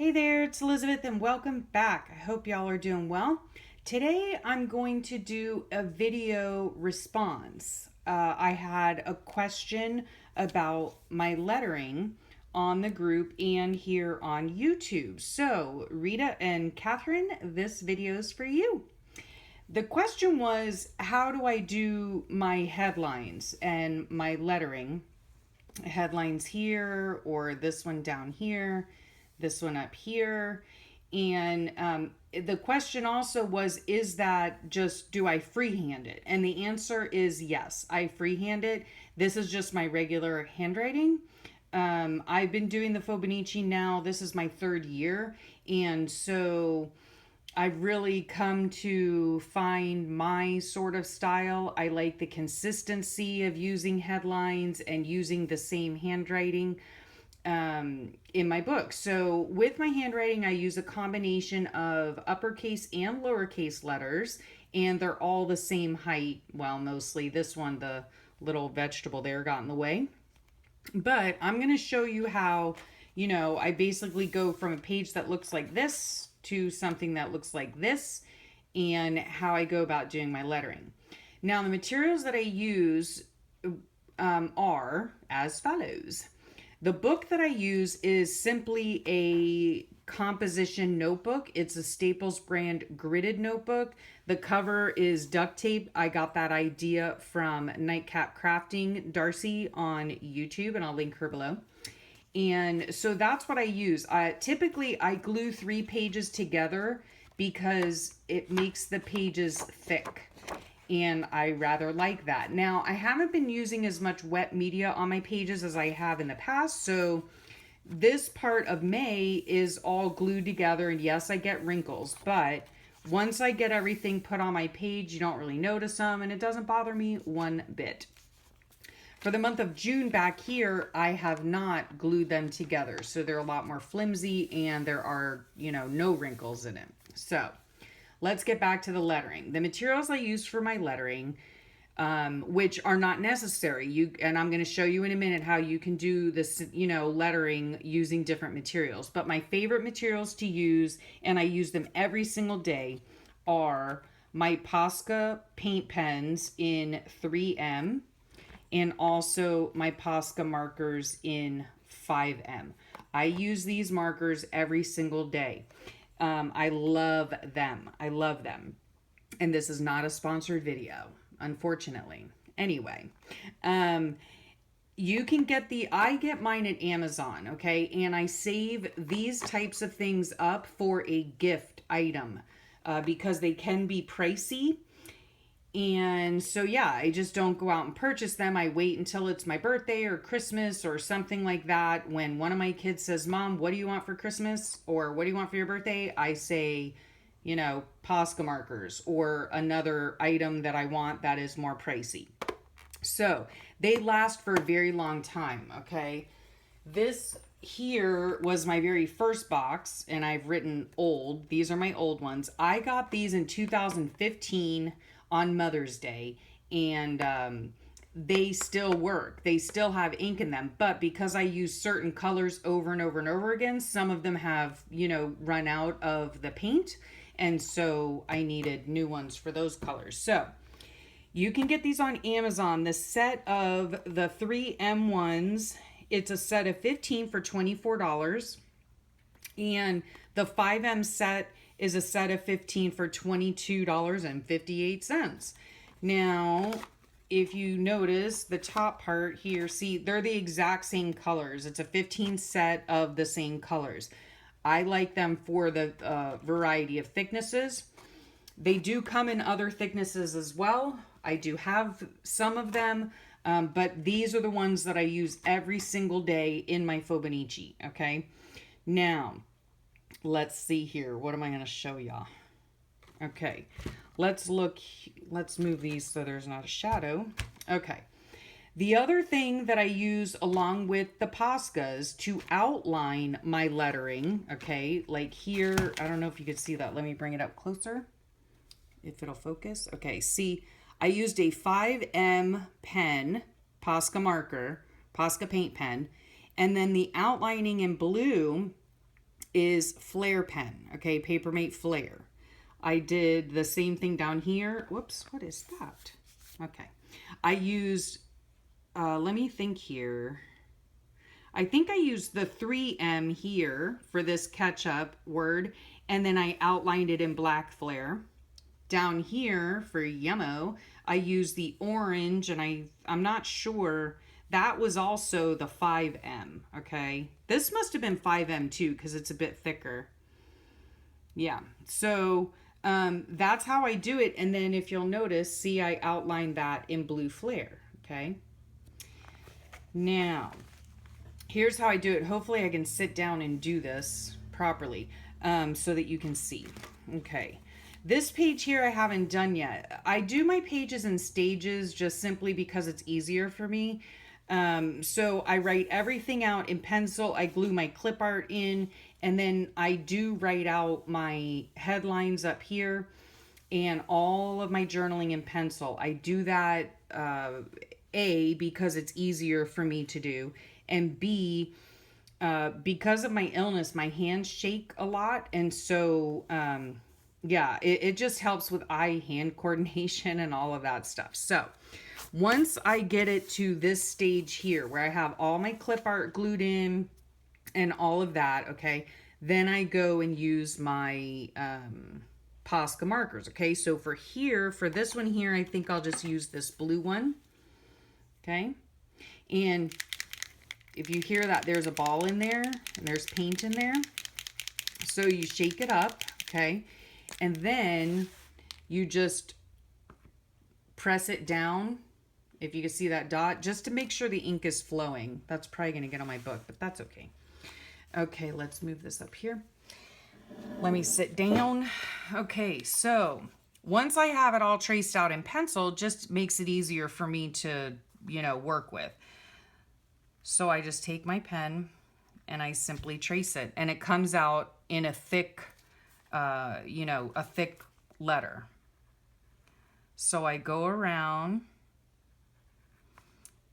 Hey there, it's Elizabeth and welcome back. I hope y'all are doing well. Today I'm going to do a video response. I had a question about my lettering on the group and here on YouTube. So, Rita and Catherine, this video is for you. The question was, how do I do my headlines and my lettering? Headlines here, or this one down here, this one up here. And the question also was, is that just, do I freehand it? And the answer is yes, I freehand it. This is just my regular handwriting. I've been doing the Fauxbo now. This is my third year. And so I've really come to find my sort of style. I like the consistency of using headlines and using the same handwriting in my book. So with my handwriting, I use a combination of uppercase and lowercase letters, and they're all the same height. Well, mostly this one, the little vegetable there got in the way. But I'm going to show you how, I basically go from a page that looks like this to something that looks like this, and how I go about doing my lettering. Now, the materials that I use are as follows. The book that I use is simply a composition notebook. It's a Staples brand gridded notebook. The cover is duct tape. I got that idea from Nightcap Crafting Darcy on YouTube, and I'll link her below. And so that's what I use. Typically, I glue 3 pages together because it makes the pages thick. And I rather like that. Now, I haven't been using as much wet media on my pages as I have in the past. So this part of May is all glued together. And yes, I get wrinkles. But once I get everything put on my page, you don't really notice them. And it doesn't bother me one bit. For the month of June back here, I have not glued them together. So they're a lot more flimsy and there are, no wrinkles in it. So let's get back to the lettering. The materials I use for my lettering, which are not necessary, and I'm going to show you in a minute how you can do this, lettering using different materials. But my favorite materials to use, and I use them every single day, are my Posca paint pens in 3M. And also my Posca markers in 5M. I use these markers every single day. I love them. I love them. And this is not a sponsored video, unfortunately. Anyway, you can get I get mine at Amazon, okay? And I save these types of things up for a gift item because they can be pricey. And so, yeah, I just don't go out and purchase them. I wait until it's my birthday or Christmas or something like that. When one of my kids says, Mom, what do you want for Christmas? Or what do you want for your birthday? I say, Posca markers or another item that I want that is more pricey. So they last for a very long time, okay? This here was my very first box, and I've written old. These are my old ones. I got these in 2015 on Mother's Day, and they still work. They still have ink in them, but because I use certain colors over and over and over again, some of them have, run out of the paint, and so I needed new ones for those colors. So you can get these on Amazon. The set of the 3M ones, it's a set of 15 for $24, and the 5M set is a set of 15 for $22.58. Now, if you notice the top part here, see, they're the exact same colors. It's a 15 set of the same colors. I like them for the variety of thicknesses. They do come in other thicknesses as well. I do have some of them, but these are the ones that I use every single day in my Fauxbo, okay? Now, let's see here. What am I going to show y'all? Okay, let's move these so there's not a shadow. Okay. The other thing that I use along with the Poscas to outline my lettering, okay, like here, I don't know if you could see that. Let me bring it up closer, if it'll focus. Okay, see, I used a 5M pen, Posca marker, Posca paint pen, and then the outlining in blue, is Flare pen, okay, Papermate Flare. I did the same thing down here. Whoops, what is that? Okay, I used, let me think here. I think I used the 3M here for this ketchup word, and then I outlined it in black Flare. Down here for Yummo, I used the orange, and I'm not sure. That was also the 5M, okay? This must have been 5M too, because it's a bit thicker. Yeah, so that's how I do it. And then if you'll notice, see, I outlined that in blue Flare, okay? Now, here's how I do it. Hopefully I can sit down and do this properly so that you can see. Okay. This page here I haven't done yet. I do my pages in stages just simply because it's easier for me. So I write everything out in pencil. I glue my clip art in, and then I do write out my headlines up here and all of my journaling in pencil. I do that, A, because it's easier for me to do, and B, because of my illness, my hands shake a lot. And so, yeah, it just helps with eye-hand coordination and all of that stuff. So once I get it to this stage here where I have all my clip art glued in and all of that, okay, then I go and use my Posca markers, okay? So for here, for this one here, I think I'll just use this blue one, okay? And if you hear that there's a ball in there and there's paint in there, so you shake it up, okay? And then you just press it down, if you can see that dot, just to make sure the ink is flowing. That's probably going to get on my book, but that's okay. Okay, let's move this up here. Let me sit down. Okay, so once I have it all traced out in pencil, just makes it easier for me to, you know, work with. So I just take my pen and I simply trace it, and it comes out in a thick, you know, a thick letter. So I go around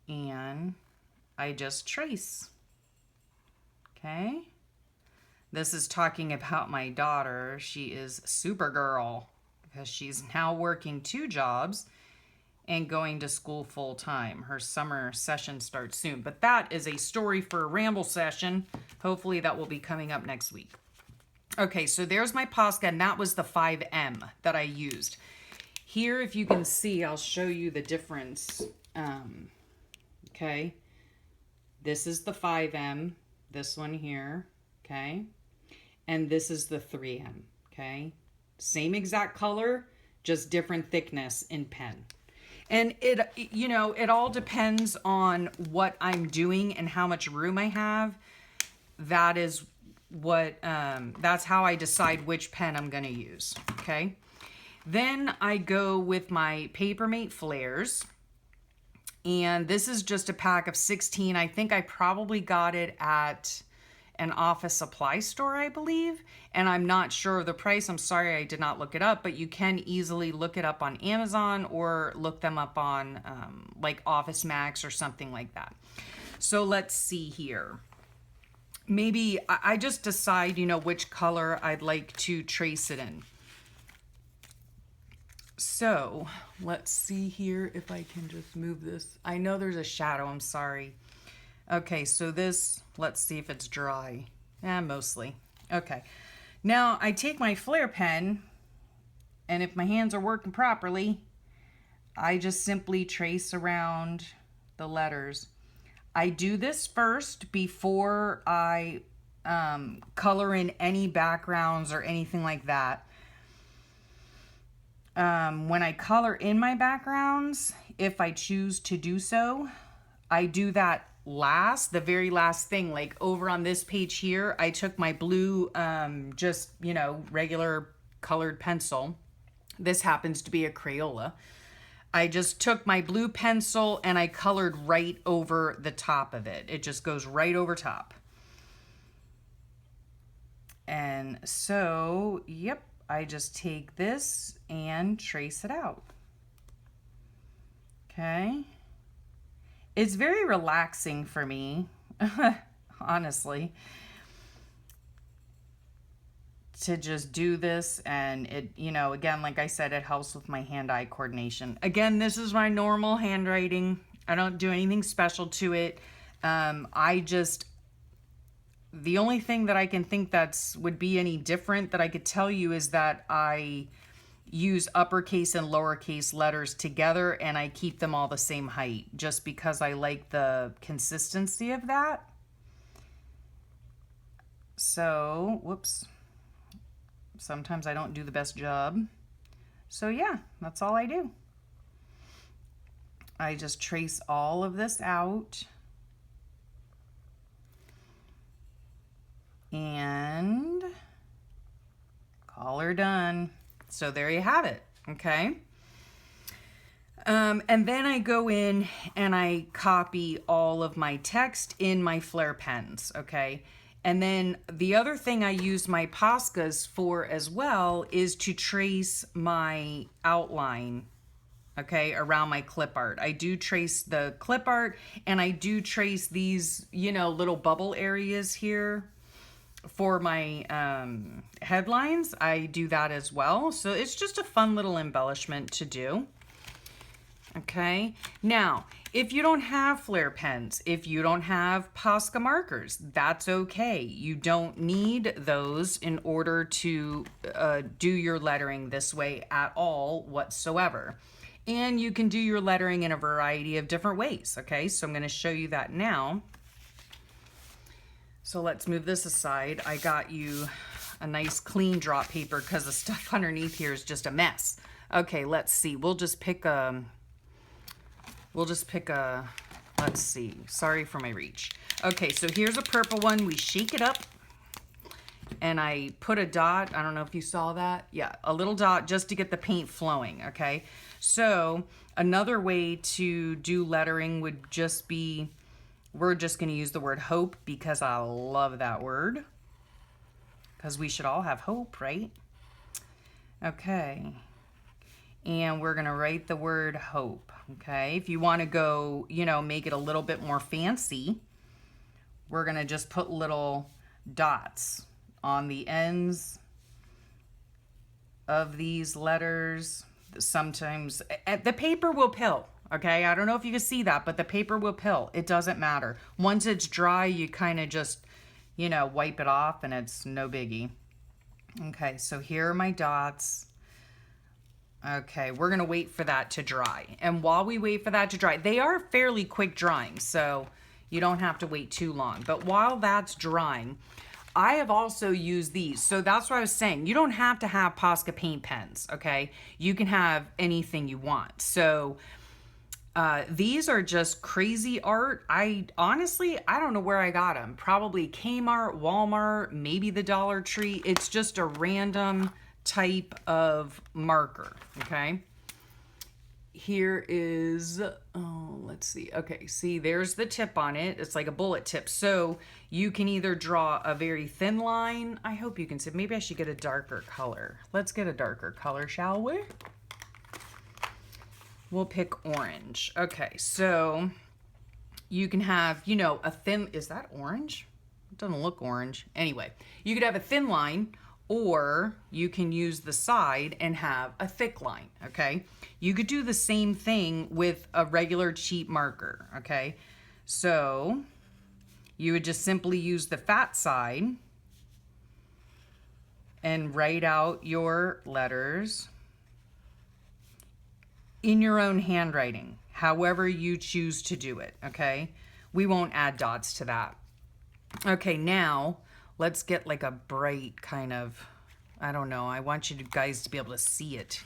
and I just trace. Okay. This is talking about my daughter. She is Supergirl because she's now working 2 jobs and going to school full time. Her summer session starts soon, but that is a story for a ramble session. Hopefully that will be coming up next week. Okay, so there's my Posca, and that was the 5M that I used. Here, if you can see, I'll show you the difference. Okay, this is the 5M, this one here, okay? And this is the 3M, okay? Same exact color, just different thickness in pen. And it, you know, it all depends on what I'm doing and how much room I have. That is what, that's how I decide which pen I'm gonna use, okay? Then I go with my Papermate Flares. And this is just a pack of 16. I think I probably got it at an office supply store, I believe. And I'm not sure of the price. I'm sorry I did not look it up, but you can easily look it up on Amazon or look them up on like Office Max or something like that. So let's see here. Maybe I just decide, you know, which color I'd like to trace it in. So let's see here if I can just move this. I know there's a shadow, I'm sorry. Okay, so this, let's see if it's dry. Mostly. Okay, now I take my Flare pen, and if my hands are working properly, I just simply trace around the letters. I do this first before I color in any backgrounds or anything like that. When I color in my backgrounds, if I choose to do so, I do that last, the very last thing. Like over on this page here, I took my blue, just, you know, regular colored pencil. This happens to be a Crayola. I just took my blue pencil and I colored right over the top of it. It just goes right over top. And so, yep. I just take this and trace it out. Okay. It's very relaxing for me, honestly. to just do this, and it, you know, again, like I said, it helps with my hand-eye coordination. Again, this is my normal handwriting. I don't do anything special to it. The only thing that I can think would be any different that I could tell you is that I use uppercase and lowercase letters together, and I keep them all the same height just because I like the consistency of that. So, whoops. Sometimes I don't do the best job. So yeah, that's all I do. I just trace all of this out. And call her done. So there you have it, okay? And then I go in and I copy all of my text in my Flair pens, okay? And then the other thing I use my Poscas for as well is to trace my outline, okay, around my clip art. I do trace the clip art, and I do trace these, you know, little bubble areas here for my headlines. I do that as well. So it's just a fun little embellishment to do. Okay, now, if you don't have Flair pens, if you don't have Posca markers, that's okay. You don't need those in order to do your lettering this way at all whatsoever. And you can do your lettering in a variety of different ways, okay? So I'm gonna show you that now. So let's move this aside. I got you a nice clean drop paper because the stuff underneath here is just a mess. Okay, let's see. We'll just pick a, let's see. Sorry for my reach. Okay, so here's a purple one. We shake it up and I put a dot. I don't know if you saw that. Yeah, a little dot just to get the paint flowing, okay? So another way to do lettering would just be, we're just going to use the word hope because I love that word. Because we should all have hope, right? Okay. And we're going to write the word hope, okay? If you want to go, you know, make it a little bit more fancy, we're going to just put little dots on the ends of these letters. Sometimes the paper will pill. Okay, I don't know if you can see that, but the paper will pill. It doesn't matter. Once it's dry, you kind of just, you know, wipe it off and it's no biggie. Okay, so here are my dots. Okay, we're going to wait for that to dry. And while we wait for that to dry, they are fairly quick drying, so you don't have to wait too long. But while that's drying, I have also used these. So that's what I was saying. You don't have to have Posca paint pens, okay? You can have anything you want. So these are just crazy art. Honestly, I don't know where I got them. Probably Kmart, Walmart, maybe the Dollar Tree. It's just a random type of marker, okay? Here is, oh, let's see. Okay, see, there's the tip on it. It's like a bullet tip. So you can either draw a very thin line. I hope you can see. Maybe I should get a darker color. Let's get a darker color, shall we? We'll pick orange. Okay, so you can have, you know, a thin, is that orange? It doesn't look orange. Anyway, you could have a thin line, or you can use the side and have a thick line, okay? You could do the same thing with a regular cheap marker, okay? So you would just simply use the fat side and write out your letters in your own handwriting, however you choose to do it, okay? We won't add dots to that. Okay, now let's get like a bright kind of, I don't know, I want you guys to be able to see it.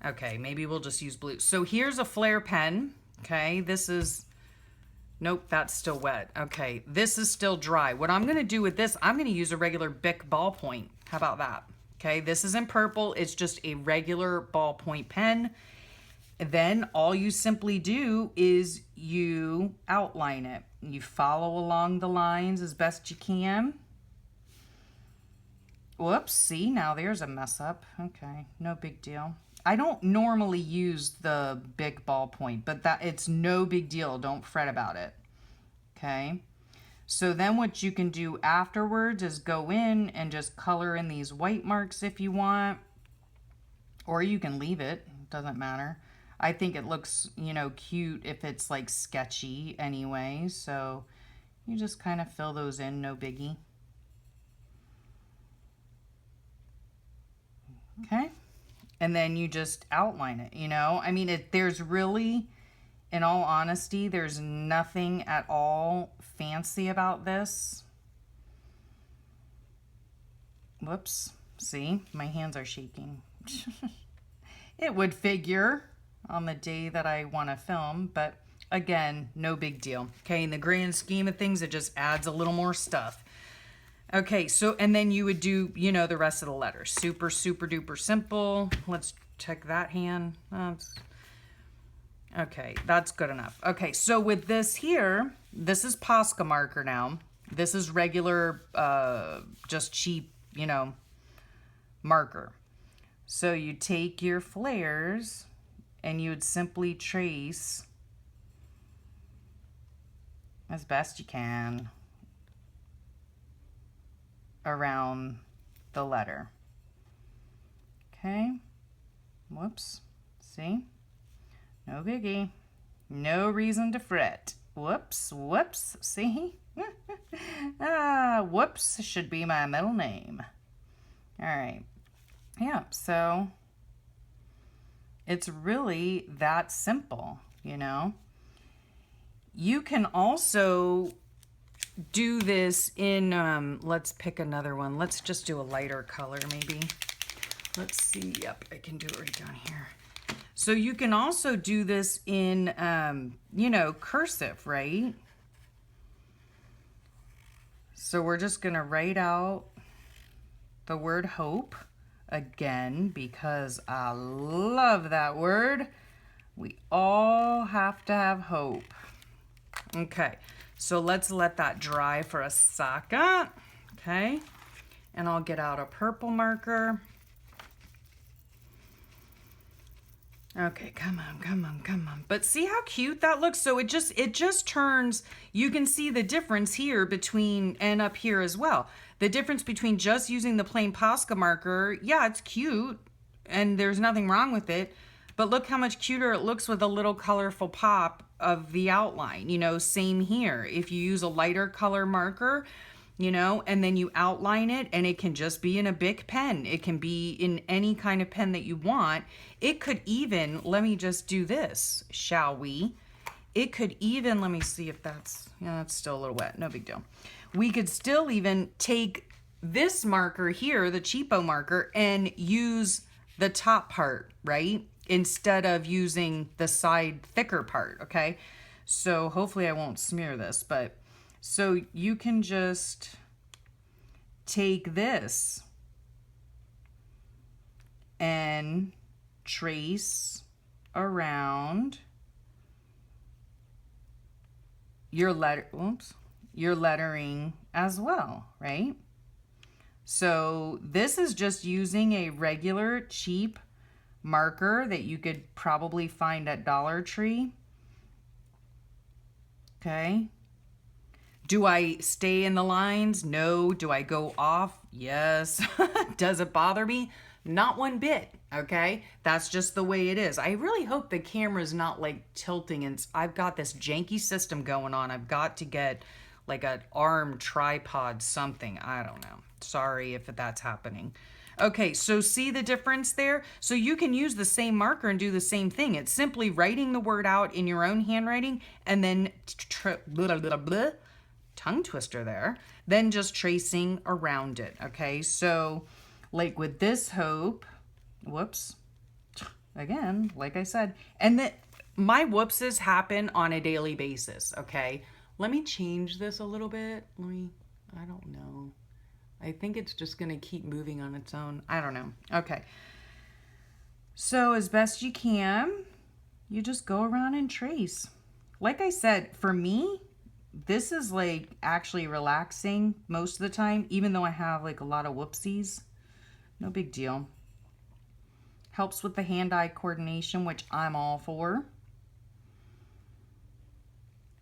Okay, maybe we'll just use blue. So here's a Flair pen, okay? This is, nope, that's still wet. Okay, this is still dry. What I'm gonna do with this, I'm gonna use a regular Bic ballpoint. How about that? Okay, this is in purple. It's just a regular ballpoint pen. Then all you simply do is you outline it. You follow along the lines as best you can. Whoops, see, now there's a mess up. Okay, no big deal. I don't normally use the big ballpoint, but it's no big deal. Don't fret about it. Okay, So then what you can do afterwards is go in and just color in these white marks if you want, or you can leave it, doesn't matter. I think it looks, you know, cute if it's like sketchy anyway, so you just kind of fill those in, no biggie. Okay, and then you just outline it, you know? I mean, there's really, in all honesty, there's nothing at all fancy about this. Whoops, see, my hands are shaking. It would figure on the day that I want to film, but again, no big deal. Okay, in the grand scheme of things, it just adds a little more stuff. Okay, so, and then you would do, you know, the rest of the letters. Super, super duper simple. Let's check that hand. Okay, that's good enough. Okay, so with this here, this is Posca marker now. This is regular, just cheap, you know, marker. So you take your flares and you would simply trace as best you can around the letter. Okay, whoops, see? No biggie. No reason to fret. Whoops, whoops, see? Whoops should be my middle name. All right. Yeah, so it's really that simple, you know? You can also do this in, let's pick another one. Let's just do a lighter color maybe. Let's see, yep, I can do it right down here. So you can also do this in, you know, cursive, right? So we're just gonna write out the word hope again, because I love that word. We all have to have hope. Okay, so let's let that dry for a second. Okay, and I'll get out a purple marker. Okay, come on, come on, come on. But see how cute that looks? So it just turns, you can see the difference here between, and up here as well. The difference between just using the plain Posca marker, yeah, it's cute, and there's nothing wrong with it, but look how much cuter it looks with a little colorful pop of the outline. You know, same here. If you use a lighter color marker, you know, and then you outline it, and it can just be in a Bic pen. It can be in any kind of pen that you want. It could even, let me just do this, shall we? It could even, let me see if that's, yeah, it's still a little wet, no big deal. We could still even take this marker here, the cheapo marker, and use the top part, right? Instead of using the side thicker part, okay? So hopefully I won't smear this, but so you can just take this and trace around your your lettering as well, right? So this is just using a regular cheap marker that you could probably find at Dollar Tree. Okay. Do I stay in the lines? No. Do I go off? Yes. Does it bother me? Not one bit, okay? That's just the way it is. I really hope the camera's not like tilting, and I've got this janky system going on. I've got to get like an arm tripod something. I don't know. Sorry if that's happening. Okay, so see the difference there? So you can use the same marker and do the same thing. It's simply writing the word out in your own handwriting and then tongue twister there, then just tracing around it, okay? So like with this hope, whoops, again, like I said, and that my whoopses happen on a daily basis, okay? Let me change this a little bit. I don't know. I think it's just gonna keep moving on its own. I don't know. Okay. So as best you can, you just go around and trace. Like I said, for me, this is like actually relaxing most of the time, even though I have like a lot of whoopsies. No big deal. Helps with the hand-eye coordination, which I'm all for.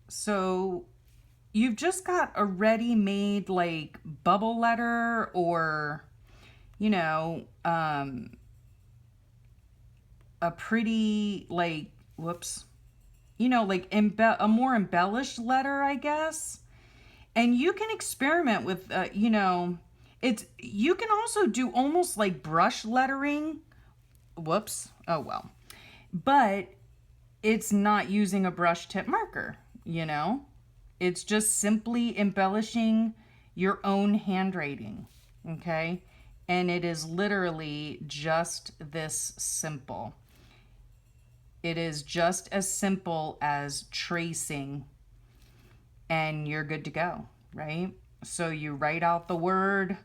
So you've just got a ready-made like bubble letter, or you know, a pretty like, whoops, you know, like a more embellished letter, I guess. And you can experiment with, you know, you can also do almost like brush lettering. Whoops. Oh, well. But it's not using a brush tip marker, you know? It's just simply embellishing your own handwriting, okay? And it is literally just this simple. It is just as simple as tracing, and you're good to go, right? So you write out the word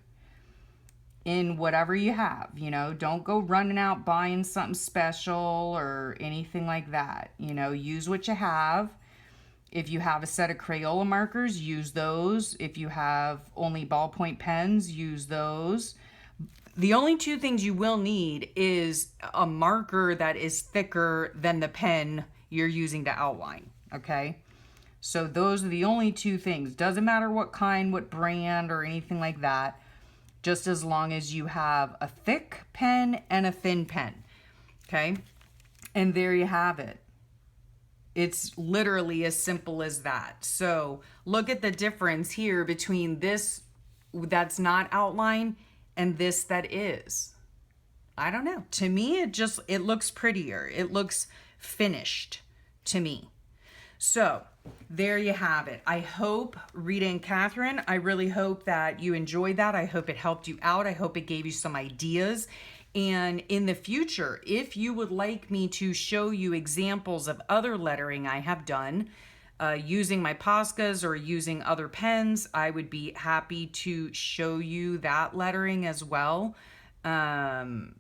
in whatever you have, you know, don't go running out buying something special or anything like that. You know, use what you have. If you have a set of Crayola markers, use those. If you have only ballpoint pens, use those. The only two things you will need is a marker that is thicker than the pen you're using to outline, okay? So those are the only two things. Doesn't matter what kind, what brand, or anything like that, just as long as you have a thick pen and a thin pen, okay? And there you have it. It's literally as simple as that. So look at the difference here between this that's not outline and this that is. I don't know. To me, it looks prettier. It looks finished to me. So there you have it. I hope, Rita and Catherine, I really hope that you enjoyed that. I hope it helped you out. I hope it gave you some ideas. And in the future, if you would like me to show you examples of other lettering I have done using my Poscas or using other pens, I would be happy to show you that lettering as well. And,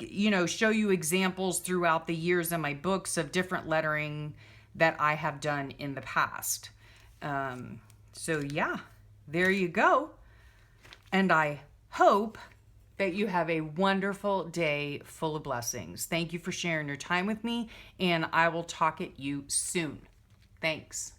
you know, show you examples throughout the years in my books of different lettering that I have done in the past. So yeah, there you go. And I hope that you have a wonderful day full of blessings. Thank you for sharing your time with me, and I will talk at you soon. Thanks.